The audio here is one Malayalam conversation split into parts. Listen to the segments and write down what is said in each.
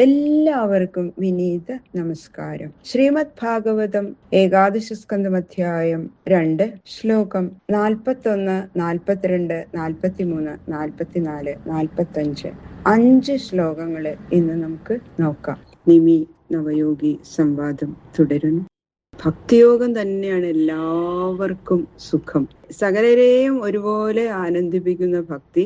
എല്ലാവർക്കും വിനീത നമസ്കാരം. ശ്രീമദ് ഭാഗവതം ഏകാദശ സ്കന്ധം അധ്യായം 2 ശ്ലോകം 41, 42, 43, 44, 45 5 ശ്ലോകങ്ങള് ഇന്ന് നമുക്ക് നോക്കാം. നിമി നവയോഗി സംവാദം തുടരുന്നു. ഭക്തിയോഗം തന്നെയാണ് എല്ലാവർക്കും സുഖം. സകലരെയും ഒരുപോലെ ആനന്ദിപ്പിക്കുന്ന ഭക്തി,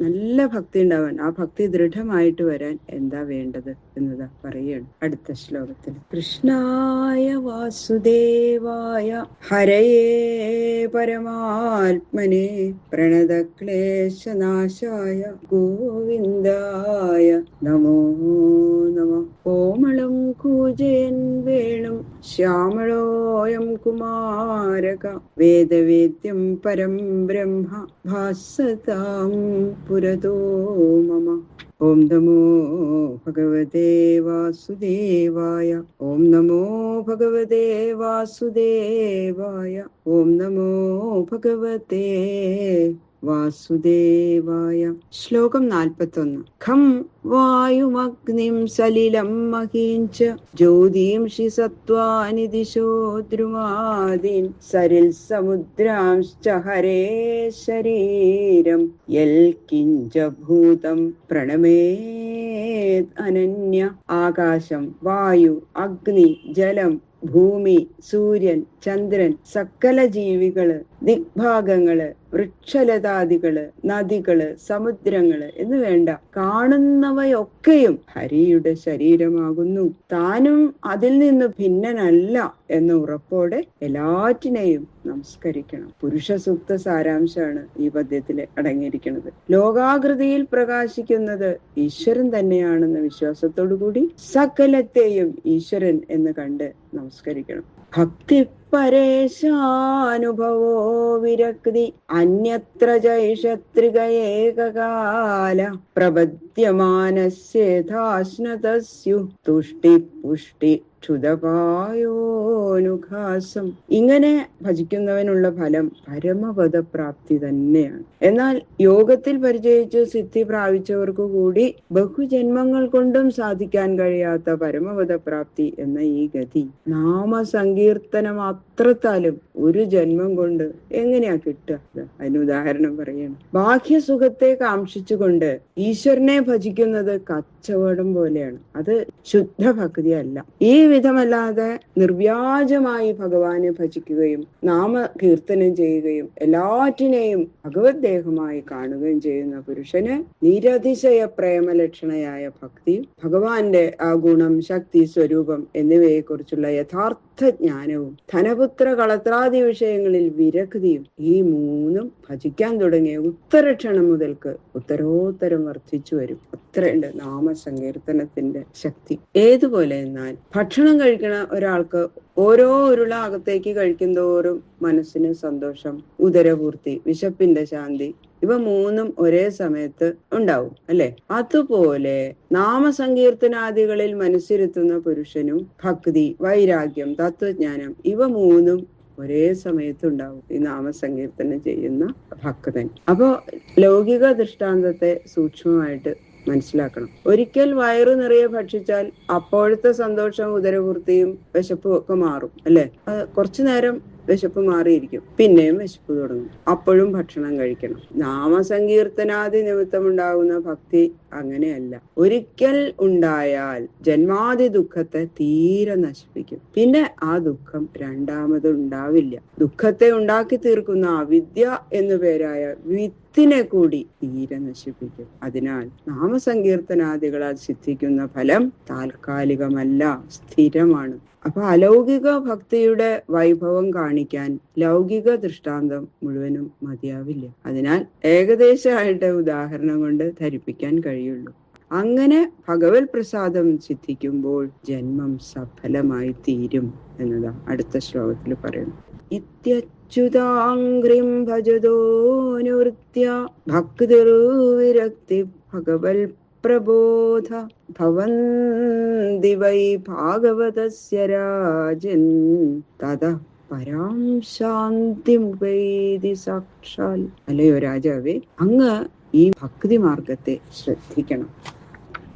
നല്ല ഭക്തി ഉണ്ടാവാൻ, ആ ഭക്തി ദൃഢമായിട്ട് വരാൻ എന്താ വേണ്ടത് എന്നതാ പറയുകയാണ് അടുത്ത ശ്ലോകത്തിൽ. കൃഷ്ണായ വാസുദേവായ ഹരയേ പരമാത്മനെ പ്രണതക്ലേശനാശായ ഗോവിന്ദായ നമോ നമഃ. കോമളം കൂജയൻ വേണം ശ്യാമളോയം കുമാരക വേദവേദ്യം പരം ബ്രഹ്മ ഭാസതാം പുരതോ മമ. ഓം നമോ ഭഗവതേ വാസുദേവായ. ഓം നമോ ഭഗവതേ വാസുദേവായ. ഓം നമോ ഭഗവതേ വാസുദേവായ. ശ്ലോകം 41. ഖം വായുമഗ്നിം സലിലം മഹീഞ്ച ജ്യോതിംഷി സത്വാനി ദിശോ ദ്രുമാദീൻ സരിൽ സമുദ്രാംശ്ച ഹരേ ശരീരം യൽ കിഞ്ച ഭൂതം പ്രണമേത് അനന്യ. ആകാശം, വായു, അഗ്നി, ജലം, ഭൂമി, സൂര്യൻ, ചന്ദ്രൻ, സകല ജീവികള്, ദിഗ്ഭാഗങ്ങള്, വൃക്ഷലതാദികള്, നദികള്, സമുദ്രങ്ങള് എന്ന് വേണ്ട കാണുന്നവയൊക്കെയും ഹരിയുടെ ശരീരമാകുന്നു. താനും അതിൽ നിന്ന് ഭിന്നനല്ല എന്ന ഉറപ്പോടെ എല്ലാറ്റിനെയും നമസ്കരിക്കണം. പുരുഷ സൂക്ത സാരാംശമാണ് ഈ പദ്യത്തിൽ അടങ്ങിയിരിക്കുന്നത്. ലോകാകൃതിയിൽ പ്രകാശിക്കുന്നത് ഈശ്വരൻ തന്നെയാണെന്ന വിശ്വാസത്തോടുകൂടി സകലത്തെയും ഈശ്വരൻ എന്ന് കണ്ട് നമസ്കരിക്കണം. ഭക്തി പരേശാനുഭവോ വിരക്തി അന്യത്ര ജൈഷത്രികയേകകാല പ്രപദ്യമാനസ്യേഥാശ്നതസ്യു തുഷ്ടി പുഷ്ടി ക്ഷുതപായോനുഘാസം. ഇങ്ങനെ ഭജിക്കുന്നവനുള്ള ഫലം പരമപദപ്രാപ്തി തന്നെയാണ്. എന്നാൽ യോഗത്തിൽ പരിചയിച്ച് സിദ്ധി പ്രാപിച്ചവർക്ക് കൂടി ബഹുജന്മങ്ങൾ കൊണ്ടും സാധിക്കാൻ കഴിയാത്ത പരമപദപ്രാപ്തി എന്ന ഈ ഗതി നാമസങ്കീർത്തനം അത്രത്താലും ഒരു ജന്മം കൊണ്ട് എങ്ങനെയാ കിട്ടുക? അതിന് ഉദാഹരണം പറയണം. ബാഹ്യസുഖത്തെ കാംക്ഷിച്ചുകൊണ്ട് ഈശ്വരനെ ഭജിക്കുന്നത് കച്ചവടം പോലെയാണ്. അത് ശുദ്ധ ഭക്തി അല്ല. ഈ വിധമല്ലാതെ നിർവ്യാജമായി ഭഗവാനെ ഭജിക്കുകയും നാമകീർത്തനം ചെയ്യുകയും എല്ലാറ്റിനെയും ഭഗവത് ദേഹമായി കാണുകയും ചെയ്യുന്ന പുരുഷന് നിരതിശയ പ്രേമലക്ഷണയായ ഭക്തിയും ഭഗവാന്റെ ആ ഗുണം, ശക്തി, സ്വരൂപം എന്നിവയെ കുറിച്ചുള്ള യഥാർത്ഥ ജ്ഞാനവും ധനപുത്ര കളത്രാദി വിഷയങ്ങളിൽ വിരക്തിയും ഈ മൂന്നും ഭജിക്കാൻ തുടങ്ങിയ ഉത്തരക്ഷണം മുതൽക്ക് ഉത്തരോത്തരം വർദ്ധിച്ചു വരും. അത്രയുണ്ട് നാമസങ്കീർത്തനത്തിന്റെ ശക്തി. ഏതുപോലെ എന്നാൽ ഭക്ഷണം കഴിക്കണ ഒരാൾക്ക് ഓരോ ഉരുള അകത്തേക്ക് കഴിക്കുന്തോറും മനസ്സിന് സന്തോഷം, ഉദരപൂർത്തി, വിശപ്പിന്റെ ശാന്തി, ഇവ മൂന്നും ഒരേ സമയത്ത് ഉണ്ടാവും അല്ലെ? അതുപോലെ നാമസങ്കീർത്തനാദികളിൽ മനസ്സിരുത്തുന്ന പുരുഷനും ഭക്തി, വൈരാഗ്യം, തത്വജ്ഞാനം ഇവ മൂന്നും ഒരേ സമയത്തുണ്ടാവും ഈ നാമസങ്കീർത്തനം ചെയ്യുന്ന ഭക്തൻ. അപ്പോ ലൗകിക ദൃഷ്ടാന്തത്തെ സൂക്ഷ്മമായിട്ട് മനസ്സിലാക്കണം. ഒരിക്കൽ വയറു നിറയെ ഭക്ഷിച്ചാൽ അപ്പോഴത്തെ സന്തോഷം, ഉദരപൂർത്തിയും വിശപ്പും ഒക്കെ മാറും അല്ലെ? കുറച്ചു നേരം വിശപ്പ് മാറിയിരിക്കും, പിന്നെയും വിശപ്പ് തുടങ്ങും. അപ്പോഴും ഭക്ഷണം കഴിക്കണം. നാമസങ്കീർത്തനാദി നിമിത്തമുണ്ടാകുന്ന ഭക്തി അങ്ങനെയല്ല. ഒരിക്കൽ ഉണ്ടായാൽ ജന്മാദി ദുഃഖത്തെ തീരെ നശിപ്പിക്കും. പിന്നെ ആ ദുഃഖം രണ്ടാമത് ഉണ്ടാവില്ല. ദുഃഖത്തെ ഉണ്ടാക്കി തീർക്കുന്ന അവിദ്യ എന്നു പേരായ വിത്തിനെ കൂടി തീരെ നശിപ്പിക്കും. അതിനാൽ നാമസങ്കീർത്തനാദികളാൽ സിദ്ധിക്കുന്ന ഫലം താൽക്കാലികമല്ല, സ്ഥിരമാണ്. അപ്പൊ അലൗകിക ഭക്തിയുടെ വൈഭവം കാണിക്കാൻ ലൗകിക ദൃഷ്ടാന്തം മുഴുവനും മതിയാവില്ല. അതിനാൽ ഏകദേശമായിട്ട് ഉദാഹരണം കൊണ്ട് ധരിപ്പിക്കാൻ കഴിയുള്ളൂ. അങ്ങനെ ഭഗവത് പ്രസാദം സിദ്ധിക്കുമ്പോൾ ജന്മം സഫലമായി തീരും എന്നതാ അടുത്ത ശ്ലോകത്തിൽ പറയുന്നു. ഇത്യച്യുതാംഗ്രിം ഭജതോ നിവൃത്യ ഭക്തിർവിരക്തി ഭഗവൽ പ്രബോധ ഭവന്തി വൈ ഭാഗവതസ്യ രാജൻ തതഃ പരാം ശാന്തിമുപൈതി സാക്ഷാൽ. അല്ലയോ രാജാവേ, അങ്ങ് ഈ ഭക്തി മാർഗത്തെ ശ്രദ്ധിക്കണം.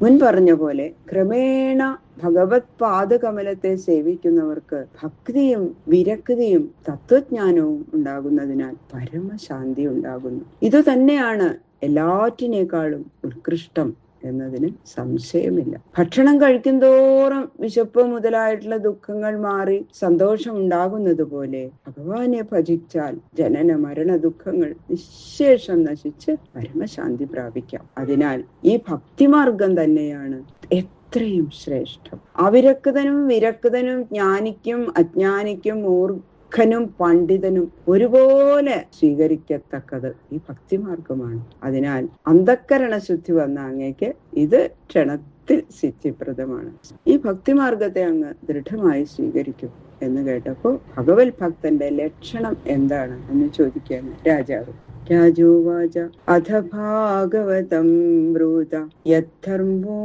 മുൻ പറഞ്ഞ പോലെ ക്രമേണ ഭഗവത് പാദകമലത്തെ സേവിക്കുന്നവർക്ക് ഭക്തിയും വിരക്തിയും തത്വജ്ഞാനവും ഉണ്ടാകുന്നതിനാൽ പരമശാന്തി ഉണ്ടാകുന്നു. ഇതുതന്നെയാണ് എല്ലാറ്റിനേക്കാളും ഉത്കൃഷ്ടം എന്നതിന് സംശയമില്ല. ഭക്ഷണം കഴിക്കുന്തോറും വിശപ്പ് മുതലായിട്ടുള്ള ദുഃഖങ്ങൾ മാറി സന്തോഷം ഉണ്ടാകുന്നത് പോലെ ഭഗവാനെ ഭജിച്ചാൽ ജനന മരണ ദുഃഖങ്ങൾ നിശേഷം നശിച്ച് പരമശാന്തി പ്രാപിക്കാം. അതിനാൽ ഈ ഭക്തിമാർഗം തന്നെയാണ് എത്രയും ശ്രേഷ്ഠം. അവിരക്തനും വിരക്തനും ജ്ഞാനിക്കും അജ്ഞാനിക്കും മൂർഖനും പണ്ഡിതനും ഒരുപോലെ സ്വീകരിക്കത്തക്കത് ഈ ഭക്തിമാർഗമാണ്. അതിനാൽ അന്ധക്കരണ ശുദ്ധി വന്ന അങ്ങേക്ക് ഇത് ക്ഷണത്തിൽ സിദ്ധിപ്രദമാണ്. ഈ ഭക്തിമാർഗത്തെ അങ്ങ് ദൃഢമായി സ്വീകരിക്കും എന്ന് കേട്ടപ്പോ ഭഗവത് ഭക്തന്റെ ലക്ഷണം എന്താണ് എന്ന് ചോദിക്കുകയാണ് രാജാവ്. രാജോവാച അഥ ഭാഗവതം ബ്രൂത യദ്ധർമ്മോ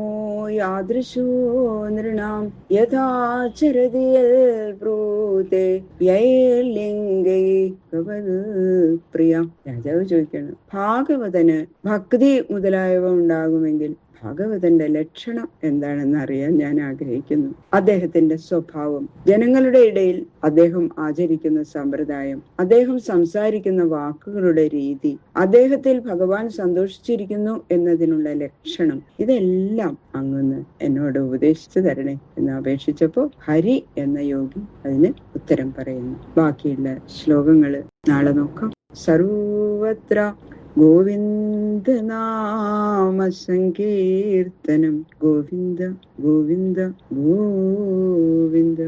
യാദൃശോ നൃണാം യഥാചരതി ബ്രൂതേ വ്യൈർലിംഗൈ പ്രിയ. രാജാവ് ചോദിക്കാണ്, ഭാഗവതന് ഭക്തി മുതലായവ ഉണ്ടാകുമെങ്കിൽ ഭാഗവതന്റെ ലക്ഷണം എന്താണെന്ന് അറിയാൻ ഞാൻ ആഗ്രഹിക്കുന്നു. അദ്ദേഹത്തിന്റെ സ്വഭാവം, ജനങ്ങളുടെ ഇടയിൽ അദ്ദേഹം ആചരിക്കുന്ന സമ്പ്രദായം, അദ്ദേഹം സംസാരിക്കുന്ന വാക്കുകളുടെ രീതി, അദ്ദേഹത്തിൽ ഭഗവാൻ സന്തോഷിച്ചിരിക്കുന്നു എന്നതിനുള്ള ലക്ഷണം, ഇതെല്ലാം അങ്ങ് എന്നോട് ഉപദേശിച്ചു തരണേ എന്ന് അപേക്ഷിച്ചപ്പോ ഹരി എന്ന യോഗി അതിന് ഉത്തരം പറയുന്നു. ബാക്കിയുള്ള ശ്ലോകങ്ങള് നാളെ നോക്കാം. സർവത്ര ഗോവിന്ദ നാമ സങ്കീർത്തനം. ഗോവിന്ദ ഗോവിന്ദ ഗോവിന്ദ.